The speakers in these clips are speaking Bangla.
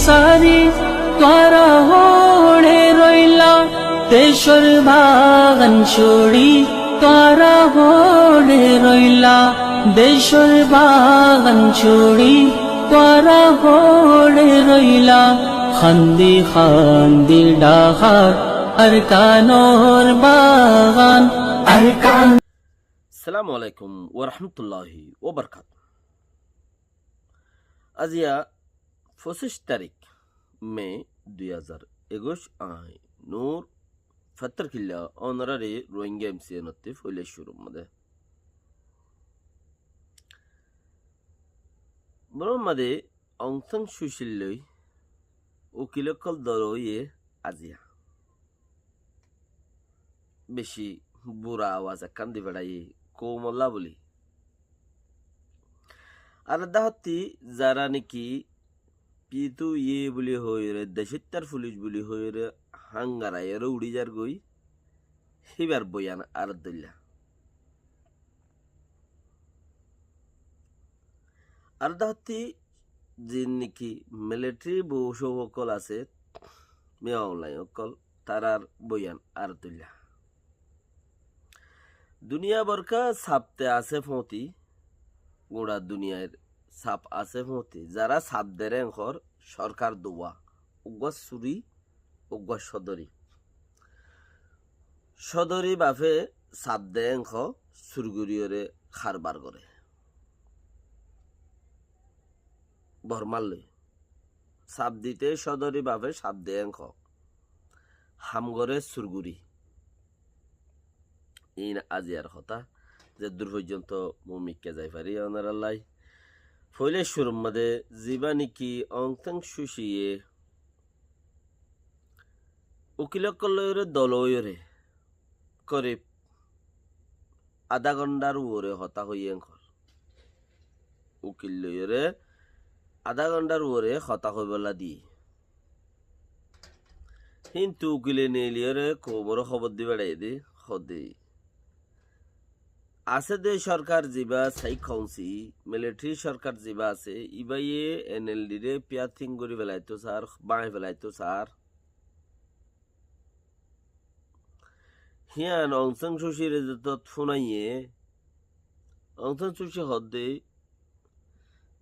সারি তোরা হড়ে রইলা দেশর বাগান ছড়ি তোরা হড়ে রইলা দেশর বাগান ছড়ি তোরা হড়ে রইলা খান্দি খান্দি ডাহার আর কানোর বাগান আর কান। আসসালামু আলাইকুম ওয়া রাহমাতুল্লাহি ওয়া বারাকাতুহু। আজিয়া 25 তারিখ মে 2021 আই নূর ফত্তর কিল্লা অনারারি রোহিঙ্গা এমসিএনতে ফইলে শুরু মদে বরমদে অংসং সুশিল্লই উকিলকল দরইয়ে আজিয়া বেশি বুড়া আওয়াজ কান্দি বেড়াই কোমল্লা বলি আর দাহতি যারা নাকি পিতু ইয়ে বলি হইরে দেশিত্তার পুলিশ বলি হইরে হাঙ্গারায়ের উড়ি যার গই হিবার বয়ান আর দইলা আর দাহতি যে নাকি মিলিটারি বউ সকল আছে মেয়াওলাই অকল তারার বয়ান আর দইলা দুনিয়া বরকা সাপতে আছে ফতি গোড়া দুনিয়ার সাপ আছে ফতি যারা সাপ দেরে ঘর সরকার দোয়া উগ্র সুরি উগ্র সদরি বাফে সাপ দেরে ঘ সুরগুরিয়রে খারবার করে বরমাল্লে সাপ দিতে সদরি বাফে সাপ দেরে ঘ হামগরে সুরগুরি ইন আজিয়ার কথা যে দূর পর্যন্ত মুমিককে যাই পারি অনার আল্লাহ ফইলে শুরুর মধ্যে জিবা নিকি অংথং সুশিয়ে উকিলকলরে দলয়রে করে আধা ঘন্টার ওরে হতা হইয়ে ঘর উকিল লয়রে আধা ঘন্টার ওরে হতা হইবলা দিয়ে কিন্তু উকিলে নিলিয়রে কোমর খবর দি বেড়াই দি হদে আছে দে সরকার জিবা সাই খাউসি মিলিটারি সরকার জিবা আছে ইবাইয়ে এনএলডি রে পিয়াথিং করি ফেলাইতো স্যার বাঁই ফেলাইতো স্যার হিয়ান অংসং সুশির তৎ ফোনাইয়ে অংসং সুশি হদে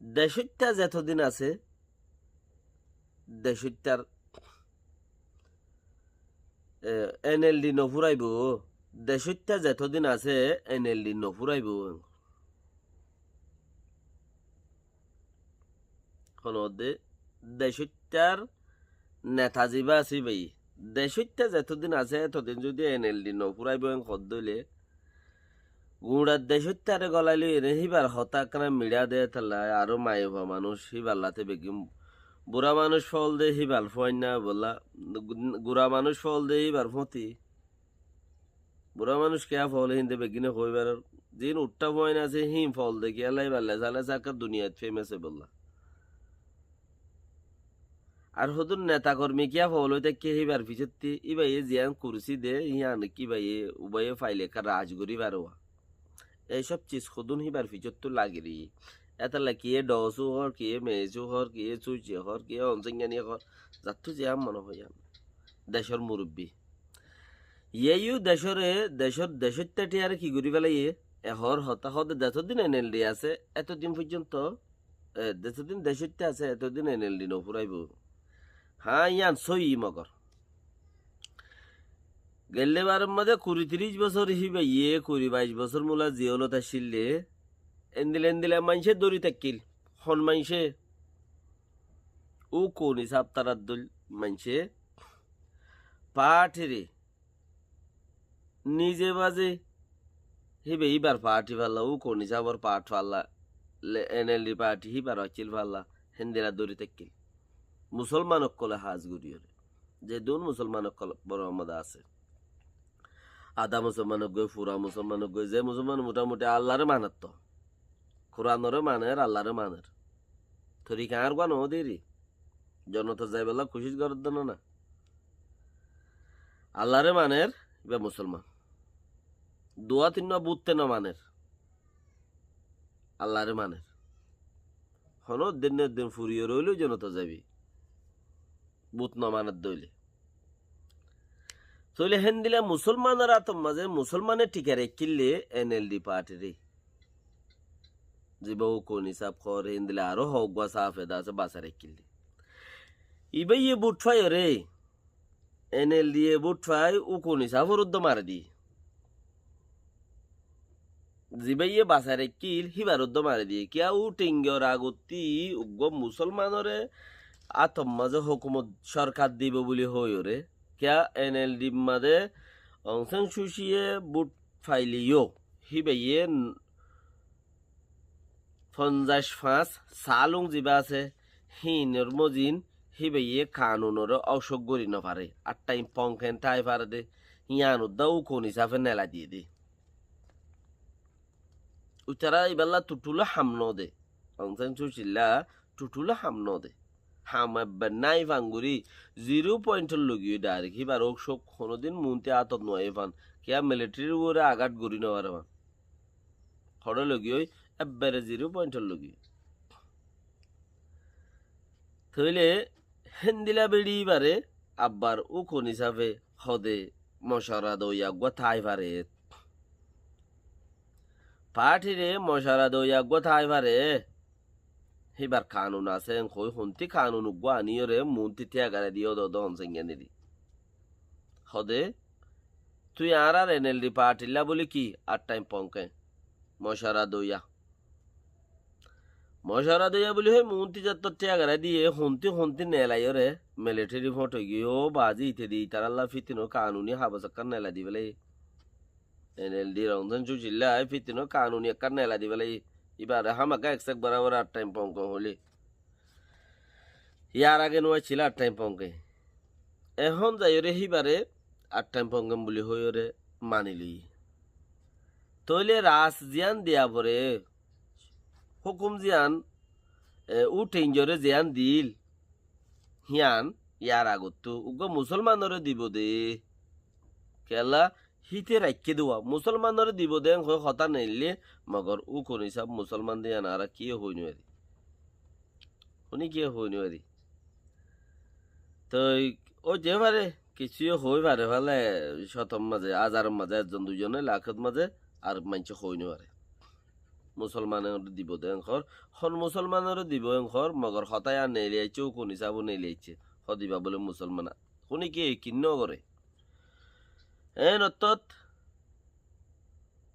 দেশটা যতদিন আছে দেশটার এনএলডি নফুরাইব দেশটা যতদিন আছে এনএলডি নফুরাইব দেশটার নেতা যাবা আছে ভাই দেশটা যতদিন আছে এতদিন যদি এনএলডি নফুরাইব হদ্দলে গুড়ার দেশটারে গলাইলে এনে হিবার হতাকরা মিড়া দে তালা আরো মাইবা মানুষ হিবাল্লাতে বেগিম বুড়া মানুষ ফল দে হিবাল ফয় না বললা গুড়া মানুষ ফল দে হিবার ফতি বুড়া মানুষ কে ফল হিন্দে বেগিনে হইবার দিন উঠটা ফয় না আছে হিম ফল দেখি আল্লাহ বাল্লা সালে সাকা দুনিয়াত ফেমাস বললা আর হদুন নেতা কর্মী কিয়া ফল হইতে কে হিবার পিছতি ইবাই জিয়ান কুরসি দে হিয়ান কি ভাই উবাই ফাইলে কার রাজগরি বারোয়া এইসব চিজ হদুন হিবার পিছত তো লাগিরি এটা লাগিয়ে ডসু হর কে মেজু হর কে চুচি হর কে অনসিংয়ানি হর যাত্তু জিয়াম মনে হইয়াম দেশের মুরব্বী ইয়েও দেশের টিয়ারে কি করি পেলাই এহর হতা হতে যতদিন এনএলডি আছে এতদিন পর্যন্ত যতদিন দেশতে আছে এতদিন এনএলডি নফুরাইব হ্যাঁ ইয়ান সই মগর গেলে বারের মধ্যে 20-30 বছর হিবে 22 বছর মূলা জিওলত আসিলে এন্দিলে মাইনসে দড়ি থাকিল হন মাইনসে ও কোন হিসাব তারার দল মাইনসে পাঠিরে নিজে বাজে হিবে ইবার পার্টি ফাল্লা ও কোন হিসাবর পাঠ ফাল্লা এনএলডি পার্টি হিবার অচিল ফাল্লা হেন্দিরা দড়ি থাকিল মুসলমান কলে হাজ গুড়িয়রে যে দুন মুসলমান কল বড় আমাদা আছে আধা মুসলমান গই ফুরা মুসলমান গই যে মুসলমান মোটামুটি আল্লাহরে মানত তো কোরআনরে মানের আল্লাহরে মানের থরি কার গান দেরি জনতা যাই বেলা খুশি করার জন্য না আল্লাহরে মানের বা মুসলমান দোয়া তিন বুঝতে না মানের আল্লাহরে মানের হন দিনের দিন ফুরিয়ে রইল জনতা যাবি বুত নমানত দইলে তইলে হেন দিলে মুসলমানরা তো মাঝে মুসলমানের টিকারে কিনলে এনএলডি পার্টিরে জীবও কোন হিসাব কর হেন দিলে আরো হোক বা সাফেদা আছে বাসারে কিনলে ইবে ইয়ে বুট ফাই রে এনএলডি এ বুট ফাই ও কোন হিসাব রুদ্ধ মারে দি জিবে ইয়ে বাসারে কিল হিবার রুদ্ধ মারে দি কিয়া ও টিঙ্গর আগতি উগ্র মুসলমানরে আতম মাঝে হুকুমত সরকার দিব বলি হই রে क्या एनएलडी मध्ये অংশং সুশিয়ে বুট ফাইলিও হিবে ইয়ে 55 সালুং জিবা আছে হিনর মজিন হিবে ইয়ে কানুনর অসক গরি না পারে আর টাইম পংকেন তাই পারে দে ইয়ানু দাউ কোন হিসাবে নেলা দিয়ে দে উতারা ইবাল্লা টুটুলা হামনো দে অংশং সুশিলা টুটুলা হামনো দে হামাব্বা নাই ভাঙ্গুরি 0 পয়েন্টের লগিয়ে ডাইরেক্ট হিবার ওক সব কোনোদিন মুনতে আতত নয় ফান কিয়া মিলিটারির উপরে আঘাত গরি নেওয়ার ফান হড় লগিয়ে এবারে 0 পয়েন্টের লগিয়ে থইলে হেন্দিলা বেড়ি বারে আব্বার ও কোন হিসাবে হদে মশারা দইয়া গোথাই পারে পাঠিরে মশারা দইয়া গোথাই পারে হিবার কানুন আছে কই হন্তি কানুন গো আনিয়রে মুন্তি ত্যাগারে দিও দন সেঙ্গেনি হদে তুই আর এনএলডি পার্টিলা বলি কি আর টাইম পঙ্কে মশারা দইয়া বলি হয় মুন্তি যত ত্যাগারে দিয়ে হন্তি নেলাইরে মিলিটারি ফটো গিয়েও বাজি ইতে দি তারাল্লা ফিতিনো কানুনি হাবসাক্কার নেলা দি বলে এনএলডি রংধন চুচিল্লা ফিতিনো কানুনি একার নেলা দি বলে এবারে হামাকা একসাক বরাবর আর টাইম পঙ্ক হলে ইয়ার আগে নয় ছিল আর টাইম পঙ্কে এখন যাই রে হিবারে আর টাইম পঙ্কম বলি হই রে মানিলি তইলে রাস জিয়ান দিয়া পরে হুকুম জিয়ান উ টেঞ্জরে জিয়ান দিল হিয়ান ইয়ার আগত তো উগ্র মুসলমানরে দিব দে কেলা হিতে রাখকে দেওয়া মুসলমানরে দিব দে হতা নেইলে মগর উ কোন হিসাব মুসলমান দিয়ে আনারা কি হইনি আরি উনি কি হইনি আরি তো ও যে পারে কিছু হই পারে ফেলে শতম মাঝে হাজার মাঝে একজন দুজনে লাখত মাঝে আর মানছে হইনি পারে মুসলমানের দিব দে হন মুসলমানের দিব মগর হতায় আর নেই আইছে ও কোন হিসাবও নেই আইছে হদিবা বলে মুসলমান শুনি কি কিন্ন করে নতত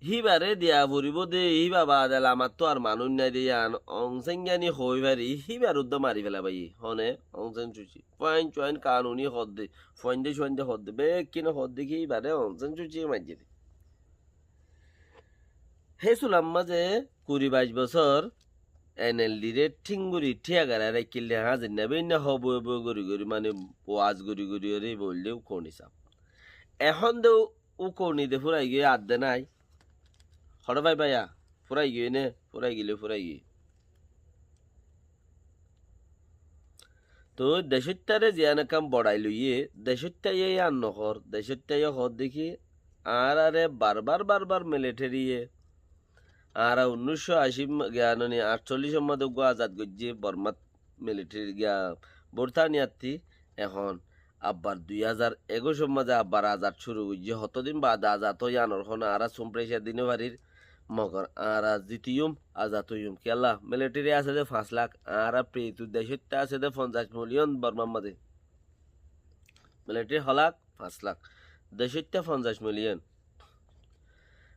হিবারে দিয়া ভরিব দে হি বাবা দেলা আমার তো আর মানুষ নাই দিয়ে অংসেঙ্গানি হই পারি হিবার উদ্য মারি ফেলা ভাই হনে অংসেন চুচি পয়েন্ট কানুনি হদ দে ফয়েন্ডে হদ দে বে কিনো হদ দেখি হিবারে অংসেন চুচি মাঝে দে হে সুলাম মাঝে 20-22 বছর এনএলডি রে ঠিঙ্গুরি ঠিয়াগারা রাখিলে হাজির নেবে না হব গরি মানে ওয়াজ গরি রে বললেও কোন হিসাব এখন দেও ও কোনি দে ফুরাই গিয়ে আদে নাই হড় ভাই ভাইয়া ফুরাই গিয়ে নে ফুরাই গিয়ে তো দেশত্যারে জিয়ান কাম বড়াই লইয়ে দেশত্যাই আর নহর দেশত্যাই হর দেখি আর আরে বারবার মিলিটারিয়ে আর 1980 জ্ঞানী 48 মধ্যে গো আজাদ গজ্জে বর্মাত মিলিটারি গিয়া বর্তানিয়াতি এখন আব্বার 2021 মাঝে আব্বার আজাদ শুরু হইছে হতদিন বাদ আজাদ হইয়ানোর হন আরা সম্প্রেসা দিনে বাড়ির মগর আরা জিতিয়ুম আজাদ হইয়ুম কেলা মিলিটারি আছে দে 5 লাখ আরা পেতু দেশটা আছে দে 50 মিলিয়ন বর্মার মাঝে মিলিটারি হলাক 5 লাখ দেশটা 50 মিলিয়ন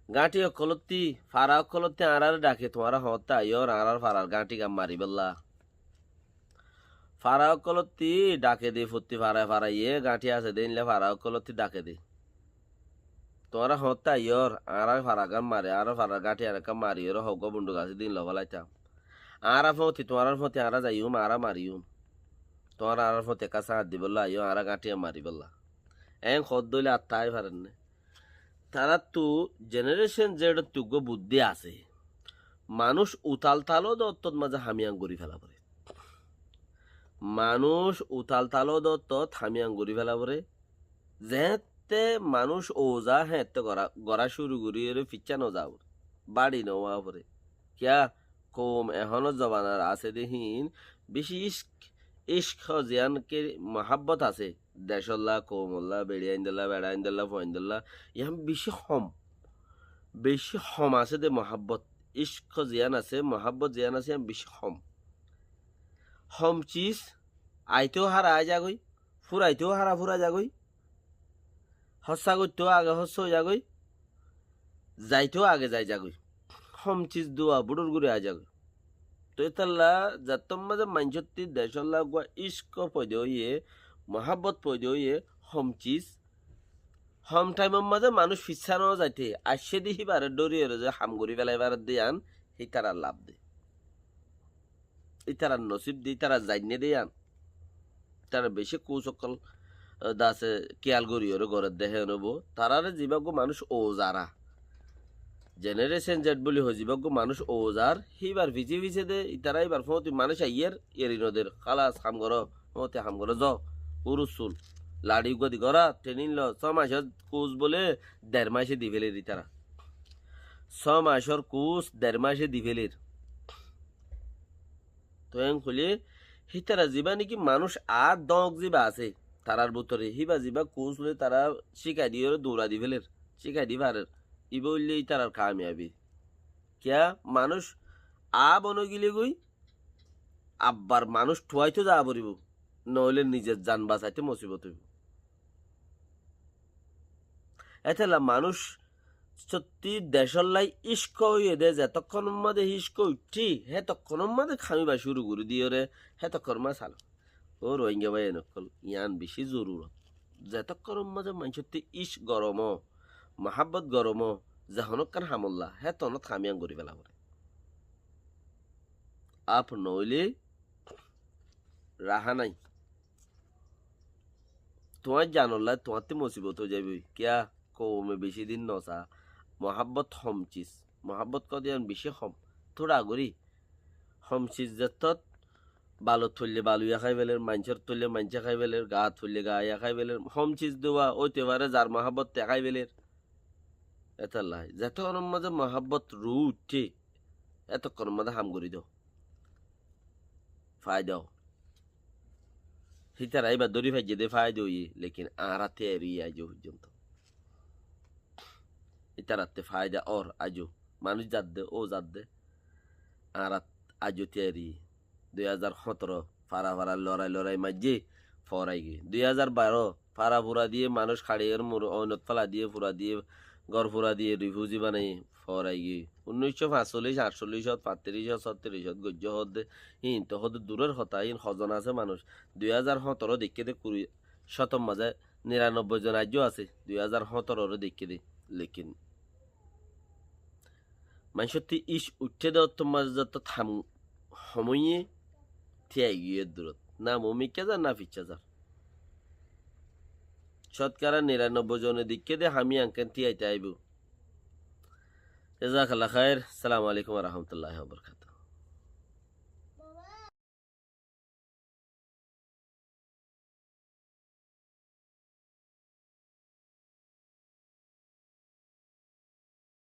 গাঁটি অকলতি ফারা অকলতি আরার ডাকে তোমারা হতা ইয়র আরার ফারার গাঁটি কাম মারি বললা ফারা অকলতি ডাকে দে ফুটি ফারা ইয়ে গাঁটি আছে দিনলে ফারা অকলতি ডাকে দে তোরা হতা ইয়র আরার ফারা কাম মারে আর ফারা গাঁটি আর কাম মারি ইয়র হগ বন্ধু গাছে দিন লবলাইতাম আরা ফতি তোমার ফতি আরা যাইম আরা মারিম তোমার আরার ফতি কাছে হাত দি বললা ইয় আরা গাঁটি মারি বললা এন খদ দইলে আত্মাই পারেন না তারা তো জেনারেশন যেটা তুগ্য বুদ্ধি আছে মানুষ উতাল তালো দত্ত মাঝে হামিয়াং গড়ি ফেলা পরে মানুষ উতাল তালো দত্ত হামিয়াং গড়ি ফেলা পরে যেতে মানুষ ওজা হেতে গড়া শুরু করি ফিচ্ছা নযাও বাড়ি নেওয়া পরে কিয়া কম এখনো জবানার আছে দেহীন বেশি ইশক জিয়ানকে মহাব্বত আছে দেশল্লা কৌমল্লা বেড়িয়াইন্দল্লা বেড়াইন্দল্লা ফয়ন্দল্লা ইহাম বেশি হম আছে দে মহাব্বত ইশক জিয়ান আছে মহাব্বত জিয়ান আছে ইহাম বেশি হম চিজ আইতেও হারা আয় যাগই ফুরাইতেও হারা ফুরা যাগই হসা করতেও আগে হস হয়ে যাগই যাইতেও আগে যাই যাগই হম চিজ দোয়া বুড়োর গুড়ে আয় যাগই তো এতাল্লা যাতম মাঝে মাইনসত্তি দেশল্লা গুয়া ইস্ক পয়দে হইয়ে মহাব্বত পয়দে হইয়ে হম চিজ হম টাইমের মাঝে মানুষ ফিসানো যাইতে আসে দিহি বারে ডরিয়ে যে হাম গড়ি বেলায় বারে দিয়ান এই তারা লাভ দে এই তারা নসিব দি তারা জাইনে দিয়ান তারা বেশি কৌশকল দাসে কেয়াল গড়িয়ে ঘরের দেহে নেব তারারে জীবাগ্য মানুষ ও যারা জেনারেশন জেড বলি হয় জীবাগ্য মানুষ ও যার হিবার ভিজে ভিজে দে তারা এবার ফতি মানুষ আইয়ের এরি নদের খালাস হাম গর মতে হাম গর জ উরুসুল লাড়ি গদি গরা ট্রেনিং ল 6 মাসের কোচ বলে 1.5 মাসে দি ফেলে তারা 6 মাসের কোচ 1.5 মাসে দি ফেলের তো এন খুলে হিতারা জীবা নাকি মানুষ আর দক জীবা আছে তারার ভিতরে হিবা জীবা কোচ হলে তারা শিখাই দিয়ে দৌড়া দি ফেলের শিখাই দি পারের ই বললেই তারার কামিয়াবি কিয়া মানুষ আ বন গিলে গই আব্বার মানুষ ঠুয়াইতে যা পড়িব নইলে নিজের জান বাঁচাইতে মুসিবত হইব এতেলা মানুষ সত্যি দেশল্লাই ইস্ক হইয়ে দে যতক্ষণ মাঝে ইস্ক উঠি হে তখন মাঝে খামিবা শুরু করে দিয়ে রে হে তখন মা চালো ও রোহিঙ্গা ভাই নকল ইয়ান বেশি জরুরত যতক্ষণ মাঝে মানুষত্তি ইস গরম মহাব্বত গরম জাহনক কান হামল্লা হে তনত খামিয়ান করি পেলা করে আপ নইলে রাহা নাই তোমার জানল্লা তোমার মুসিবত হয়ে যাবে কিয়া কৌমে বেশি দিন নসা মহাব্বত হম চিজ মহাব্বত কদিন বেশি হম থোড়া গরি হম চিজ যত বালত থইলে বালুয়া খাই বেলের মাঞ্চর থইলে মাঞ্চা খাই বেলের গা থইলে গায়া খাই বেলের হম চিজ দেওয়া ওইতে পারে যার মহাব্বত দেখাই বেলের এতাল্লাই যতক্ষণ মাঝে মহাব্বত রু উঠে এতক্ষণ মাঝে হাম করি দাও ফাই দাও হিতারা এবার দড়ি ফাই দে ফাই দই লেকিন আরাতে এরিয়ে আজ পর্যন্ত ইতারাতে ফায়দা ওর আজও মানুষ যাদ দে ও যাদ দে আরাত আজও তেরি 2017 ফারা ফারা লড়াই মাঝে ফরাই গে 2012 ফারা ফুরা দিয়ে মানুষ খাড়িয়ে অনত ফালা দিয়ে ফুরা দিয়ে গড় ফুরা দিয়ে রিফিউজি বানাই ফরাই গে 1945 48 35 36 গজ্য হদ তো হদ দূরের হতা ইন হজন আছে মানুষ 2017 দেখে দে 20 মাঝে 99 জন আজও আছে 2017 দেখে দে লেকিন মানুষটি ইস উঠে দেওয়ার তোমার যত থাম সময়ে থিয়াই গিয়ে দূরত না মমিকা যার না ফিচ্ছা যার শতকরা 99 জনের দিকে দে আমি আঙ্কেন থিয়াইতে আইব জাযাকাল্লাহ খায়ের। আসসালামু আলাইকুম ওয়া রাহমাতুল্লাহি ওয়া বারাকাতুহু।